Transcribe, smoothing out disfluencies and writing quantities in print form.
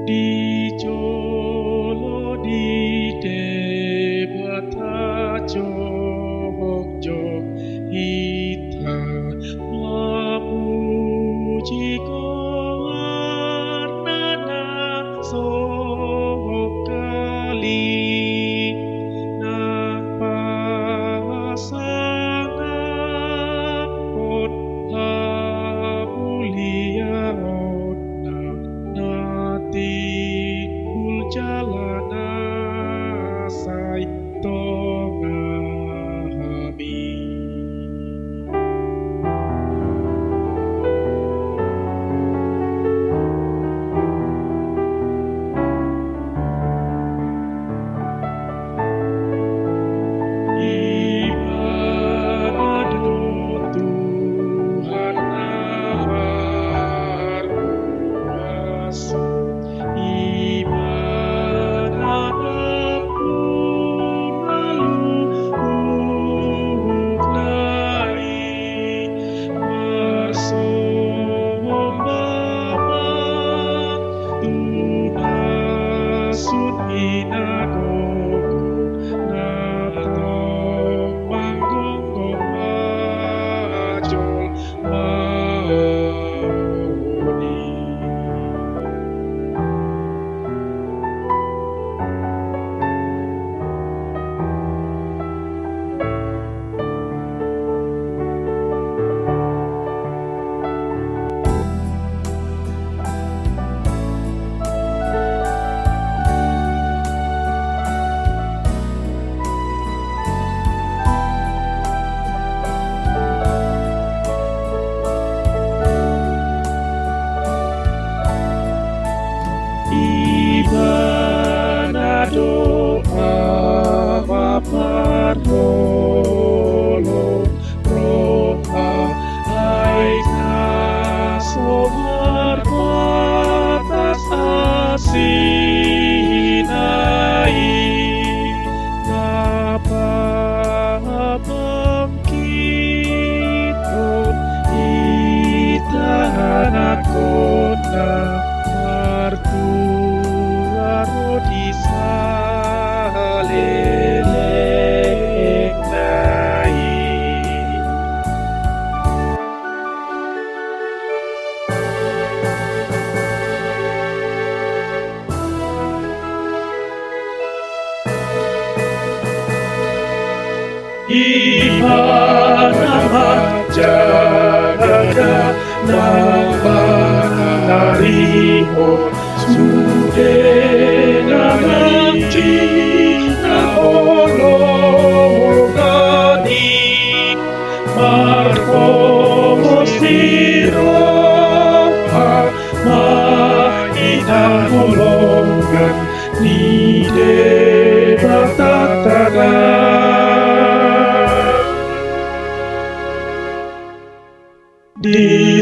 Dijolo di debata jogjo ita mamuji warnana sokali napa sangapun hamulia onna nati jalana sai tongahami ibadah Tuhan Maha Kuasa Ibadah doa mapartolong roha aina sobar batas asinai napa bangkitun itahanakona di saleleng nai ibadah jaga nama nariho sude nanti nahologani marko siroha mahina holongan ni debatana di